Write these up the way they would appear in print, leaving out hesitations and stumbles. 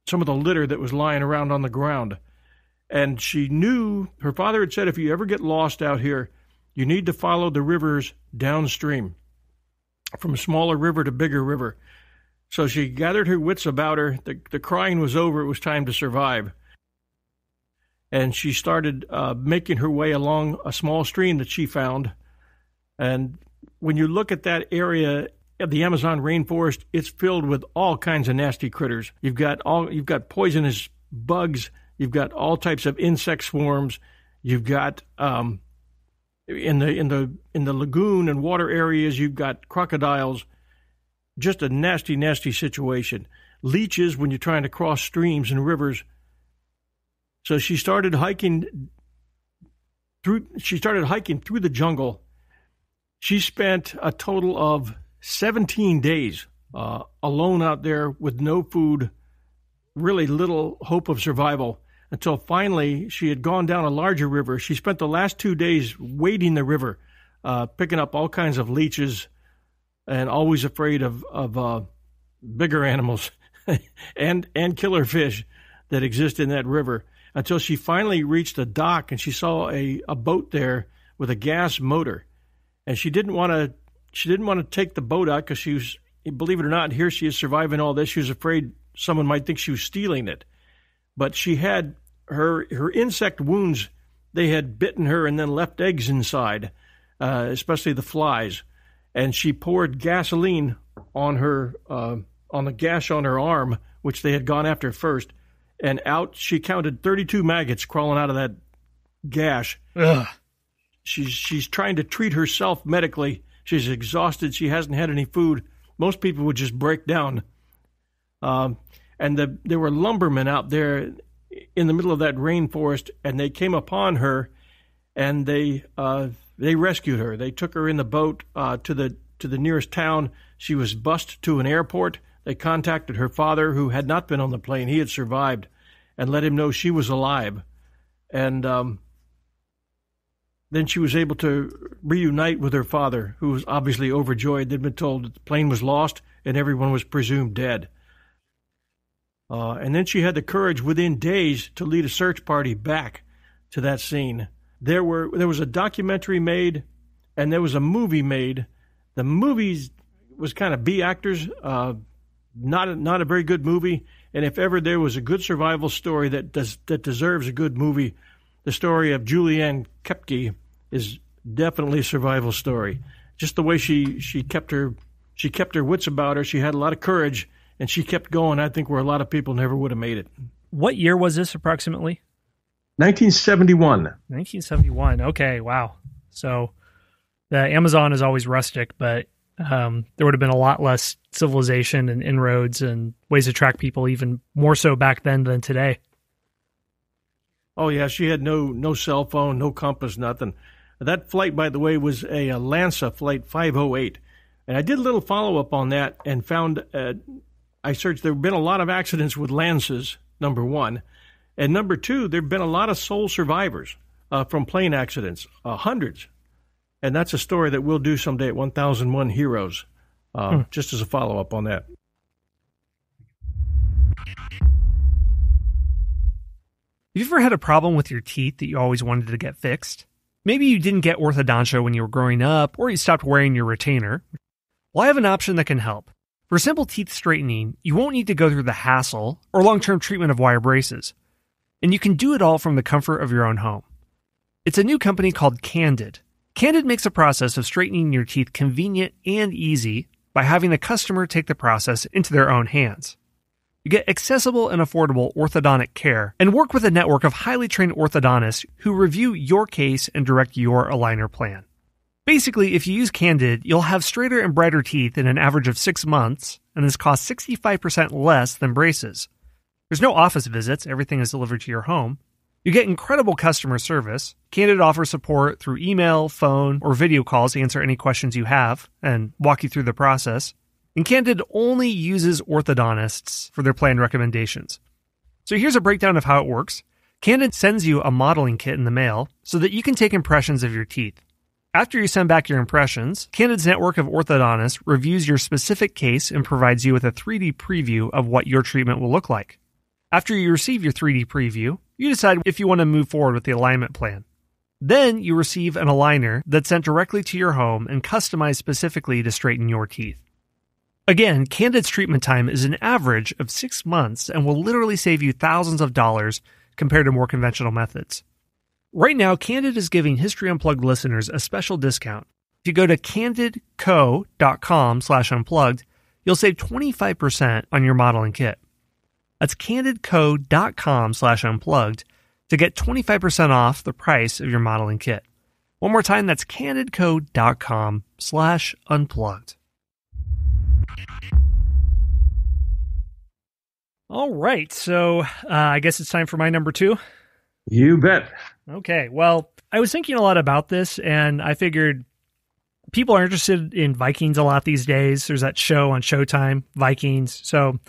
some of the litter that was lying around on the ground. And she knew, her father had said, if you ever get lost out here, you need to follow the rivers downstream, from smaller river to bigger river. So she gathered her wits about her. The crying was over. It was time to survive. And she started making her way along a small stream that she found. And when you look at that area of the Amazon rainforest, it's filled with all kinds of nasty critters. You've got poisonous bugs. You've got all types of insect swarms. You've got in the lagoon and water areas, you've got crocodiles. Just a nasty, nasty situation. Leeches when you're trying to cross streams and rivers. So she started hiking through the jungle. She spent a total of 17 days alone out there with no food, really little hope of survival, until finally she had gone down a larger river. She spent the last 2 days wading the river, picking up all kinds of leeches, and always afraid of bigger animals and killer fish that exist in that river, until she finally reached a dock and she saw a boat there with a gas motor. And she didn't want to take the boat out because she was, believe it or not, here she is surviving all this. She was afraid someone might think she was stealing it. But she had her insect wounds. They had bitten her and then left eggs inside, especially the flies. And she poured gasoline on her on the gash on her arm, which they had gone after first. And out, she counted 32 maggots crawling out of that gash. Ugh. She's trying to treat herself medically. She's exhausted. She hasn't had any food. Most people would just break down. And there were lumbermen out there in the middle of that rainforest, and they came upon her, and they rescued her. They took her in the boat to the nearest town. She was bused to an airport. They contacted her father, who had not been on the plane. He had survived, and let him know she was alive. And then she was able to reunite with her father, who was obviously overjoyed. They'd been told that the plane was lost and everyone was presumed dead. And then she had the courage within days to lead a search party back to that scene. There was a documentary made, and there was a movie made. The movie was kind of B actors, not a very good movie. And if ever there was a good survival story that deserves a good movie, the story of Julianne Kepke is definitely a survival story. Just the way she kept her wits about her. She had a lot of courage, and she kept going. I think where a lot of people never would have made it. What year was this approximately? 1971. 1971. Okay, wow. So the Amazon is always rustic, but there would have been a lot less civilization and inroads and ways to track people, even more so back then than today. Oh, yeah, she had no cell phone, no compass, nothing. That flight, by the way, was a Lanza Flight 508. And I did a little follow-up on that and found, I searched, there have been a lot of accidents with Lancers, number one. And number two, there have been a lot of sole survivors from plane accidents, hundreds. And that's a story that we'll do someday at 1001 Heroes, just as a follow-up on that. Have you ever had a problem with your teeth that you always wanted to get fixed? Maybe you didn't get orthodontia when you were growing up, or you stopped wearing your retainer. Well, I have an option that can help. For simple teeth straightening, you won't need to go through the hassle or long-term treatment of wire braces. And you can do it all from the comfort of your own home. It's a new company called Candid. Candid makes the process of straightening your teeth convenient and easy by having the customer take the process into their own hands. You get accessible and affordable orthodontic care and work with a network of highly trained orthodontists who review your case and direct your aligner plan. Basically, if you use Candid, you'll have straighter and brighter teeth in an average of 6 months, and this costs 65% less than braces. There's no office visits, everything is delivered to your home. You get incredible customer service. Candid offers support through email, phone, or video calls to answer any questions you have and walk you through the process. And Candid only uses orthodontists for their plan recommendations. So here's a breakdown of how it works. Candid sends you a modeling kit in the mail so that you can take impressions of your teeth. After you send back your impressions, Candid's network of orthodontists reviews your specific case and provides you with a 3D preview of what your treatment will look like. After you receive your 3D preview, you decide if you want to move forward with the alignment plan. Then you receive an aligner that's sent directly to your home and customized specifically to straighten your teeth. Again, Candid's treatment time is an average of 6 months and will literally save you thousands of dollars compared to more conventional methods. Right now, Candid is giving History Unplugged listeners a special discount. If you go to candidco.com/unplugged, you'll save 25% on your modeling kit. That's candidco.com/unplugged to get 25% off the price of your modeling kit. One more time, that's candidco.com/unplugged. All right, so I guess it's time for my number 2. You bet. Okay, well, I was thinking a lot about this, and I figured people are interested in Vikings a lot these days. There's that show on Showtime, Vikings. So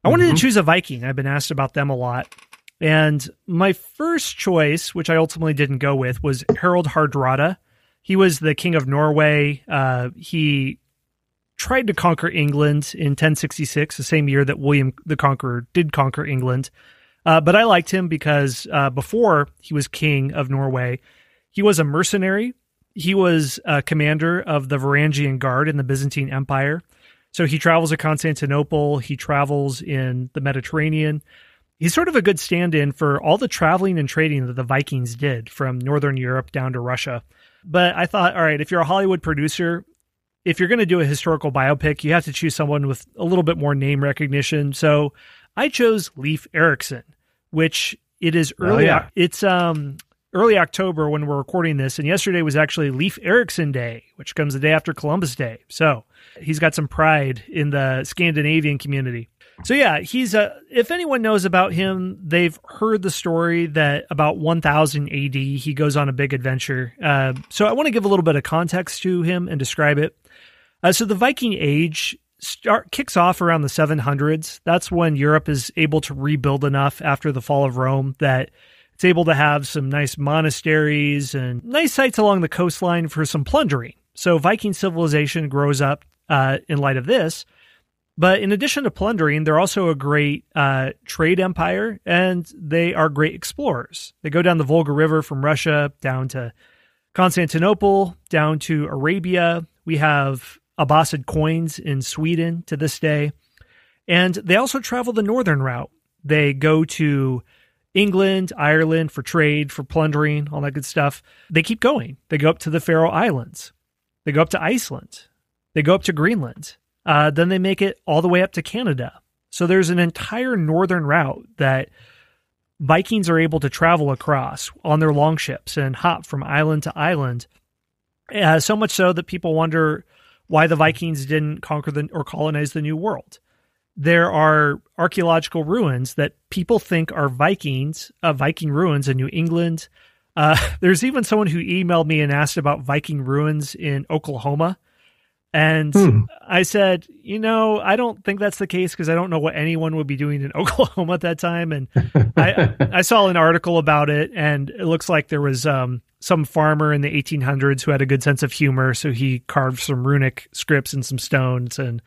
I wanted to choose a Viking. I've been asked about them a lot. And my first choice, which I ultimately didn't go with, was Harald Hardrada. He was the king of Norway. He tried to conquer England in 1066, the same year that William the Conqueror did conquer England. But I liked him because before he was king of Norway, he was a mercenary. He was a commander of the Varangian Guard in the Byzantine Empire. So he travels to Constantinople. He travels in the Mediterranean. He's sort of a good stand-in for all the traveling and trading that the Vikings did from Northern Europe down to Russia. But I thought, all right, if you're a Hollywood producer, if you're going to do a historical biopic, you have to choose someone with a little bit more name recognition. So I chose Leif Eriksson, which it is early. It's early October when we're recording this, and yesterday was actually Leif Eriksson Day, which comes the day after Columbus Day. So he's got some pride in the Scandinavian community. So yeah, he's if anyone knows about him, they've heard the story that about 1000 AD, he goes on a big adventure. So I want to give a little bit of context to him and describe it. So the Viking Age kicks off around the 700s. That's when Europe is able to rebuild enough after the fall of Rome that it's able to have some nice monasteries and nice sites along the coastline for some plundering. So Viking civilization grows up in light of this. But in addition to plundering, they're also a great trade empire, and they are great explorers. They go down the Volga River from Russia down to Constantinople, down to Arabia. We have Abbasid coins in Sweden to this day. And they also travel the northern route. They go to England, Ireland for trade, for plundering, all that good stuff. They keep going. They go up to the Faroe Islands. They go up to Iceland. They go up to Greenland. Then they make it all the way up to Canada. So there's an entire northern route that Vikings are able to travel across on their longships and hop from island to island. So much so that people wonder why the Vikings didn't conquer or colonize the New World. There are archaeological ruins that people think are Viking ruins in New England. There's even someone who emailed me and asked about Viking ruins in Oklahoma. And I said, I don't think that's the case because I don't know what anyone would be doing in Oklahoma at that time. And I saw an article about it, and it looks like there was some farmer in the 1800s who had a good sense of humor. So he carved some runic scripts and some stones. And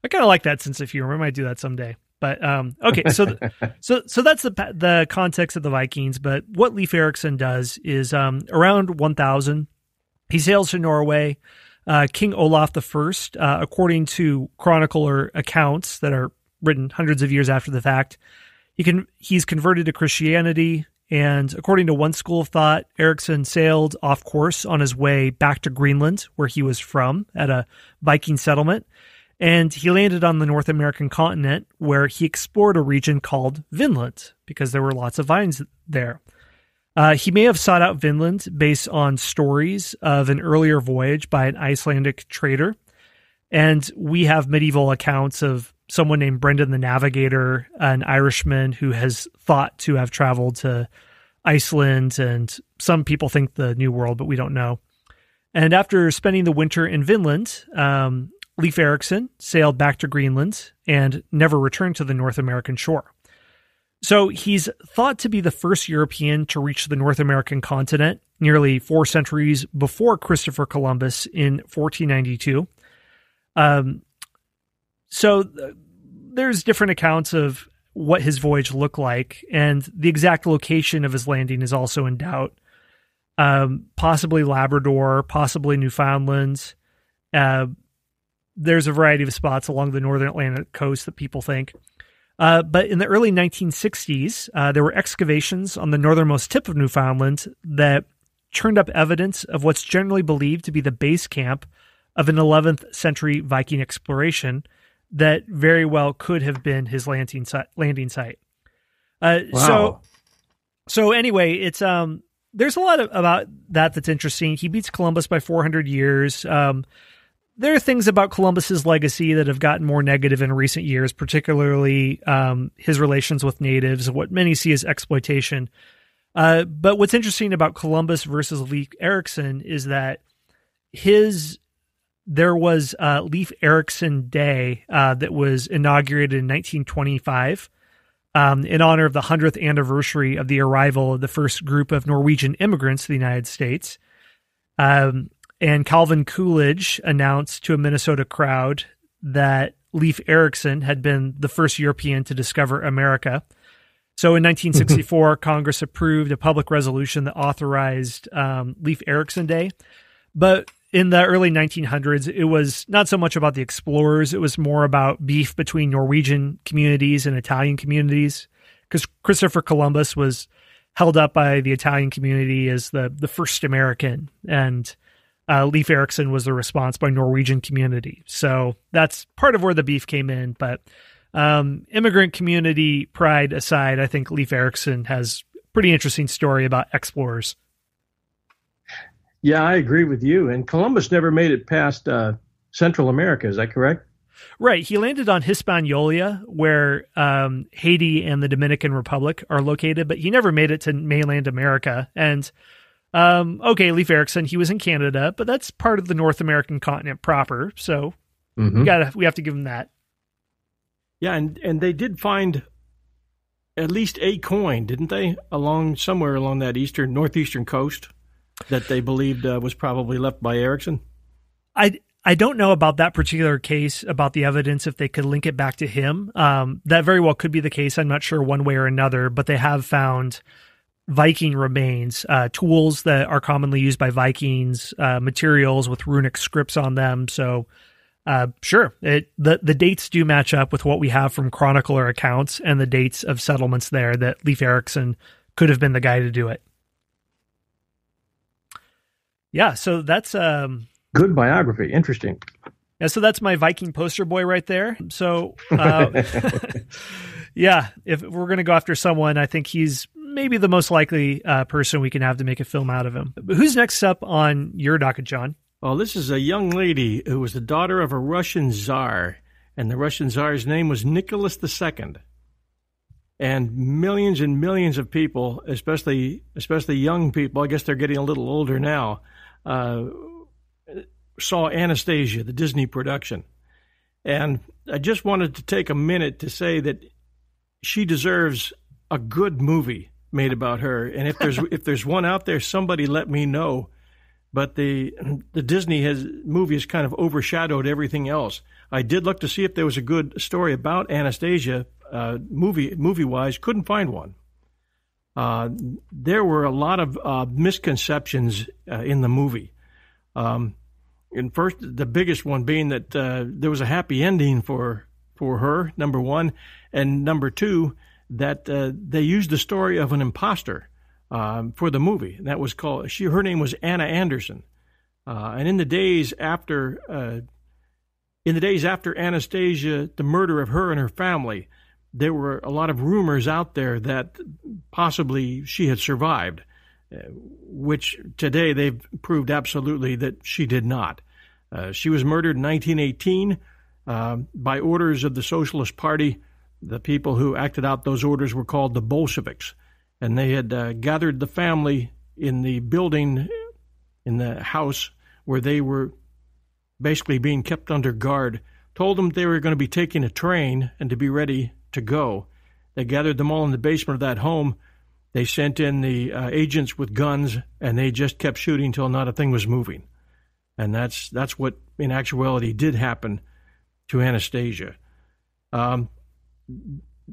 I kind of like that sense of humor. I might do that someday. But okay, so that's the context of the Vikings. But what Leif Eriksson does is around 1000, he sails to Norway. King Olaf I, according to chronicler accounts that are written hundreds of years after the fact, he's converted to Christianity, and according to one school of thought, Eriksson sailed off course on his way back to Greenland, where he was from, at a Viking settlement, and he landed on the North American continent, where he explored a region called Vinland, because there were lots of vines there. He may have sought out Vinland based on stories of an earlier voyage by an Icelandic trader. And we have medieval accounts of someone named Brendan the Navigator, an Irishman who has thought to have traveled to Iceland. And some people think the New World, but we don't know. And after spending the winter in Vinland, Leif Eriksson sailed back to Greenland and never returned to the North American shore. So he's thought to be the first European to reach the North American continent nearly 4 centuries before Christopher Columbus in 1492. So there's different accounts of what his voyage looked like, and the exact location of his landing is also in doubt. Possibly Labrador, possibly Newfoundland. There's a variety of spots along the northern Atlantic coast that people think. But in the early 1960s, there were excavations on the northernmost tip of Newfoundland that turned up evidence of what's generally believed to be the base camp of an 11th century Viking exploration that very well could have been his landing site. Wow. So anyway, it's there's a lot about that's interesting. He beats Columbus by 400 years. There are things about Columbus's legacy that have gotten more negative in recent years, particularly his relations with natives, what many see as exploitation. But what's interesting about Columbus versus Leif Eriksson is that there was Leif Eriksson Day that was inaugurated in 1925 in honor of the 100th anniversary of the arrival of the first group of Norwegian immigrants to the United States. And Calvin Coolidge announced to a Minnesota crowd that Leif Eriksson had been the first European to discover America. So in 1964, Congress approved a public resolution that authorized Leif Eriksson Day. But in the early 1900s, it was not so much about the explorers. It was more about beef between Norwegian communities and Italian communities, because Christopher Columbus was held up by the Italian community as the first American, and Leif Eriksson was the response by Norwegian community. So that's part of where the beef came in. But immigrant community pride aside, I think Leif Eriksson has a pretty interesting story about explorers. Yeah, I agree with you. And Columbus never made it past Central America. Is that correct? Right. He landed on Hispaniola, where Haiti and the Dominican Republic are located, but he never made it to mainland America. And Leif Eriksson, he was in Canada, but that's part of the North American continent proper. So we have to give him that. Yeah, and they did find at least a coin, didn't they, somewhere along that northeastern coast that they believed was probably left by Eriksson? I don't know about that particular case, about the evidence, if they could link it back to him. That very well could be the case. I'm not sure one way or another, but they have found Viking remains, tools that are commonly used by Vikings, materials with runic scripts on them. So sure, the dates do match up with what we have from chronicler accounts and the dates of settlements there, that Leif Eriksson could have been the guy to do it. Yeah, so that's good biography. Interesting. Yeah, so that's my Viking poster boy right there. So, yeah, if we're going to go after someone, I think he's maybe the most likely person we can have to make a film out of him. But who's next up on your docket, John? Well, this is a young lady who was the daughter of a Russian Tsar, and the Russian Tsar's name was Nicholas II. And millions of people, especially young people, I guess they're getting a little older now, saw Anastasia, the Disney production. And I just wanted to take a minute to say that she deserves a good movie made about her. And if there's one out there, somebody let me know. But the Disney movie has kind of overshadowed everything else. I did look to see if there was a good story about Anastasia, movie-wise. Couldn't find one. There were a lot of misconceptions in the movie. And first, the biggest one being that there was a happy ending for her, number one, and number two, that they used the story of an imposter for the movie. And that was her name was Anna Anderson. And in the days after Anastasia, the murder of her and her family, there were a lot of rumors out there that possibly she had survived, which today they've proved absolutely that she did not. She was murdered in 1918 by orders of the Socialist Party. The people who acted out those orders were called the Bolsheviks, and they had gathered the family in the building, in the house where they were basically being kept under guard, told them they were going to be taking a train and to be ready to go. They gathered them all in the basement of that home. They sent in the agents with guns, and they just kept shooting until not a thing was moving. And that's what, in actuality, did happen to Anastasia.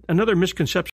another misconception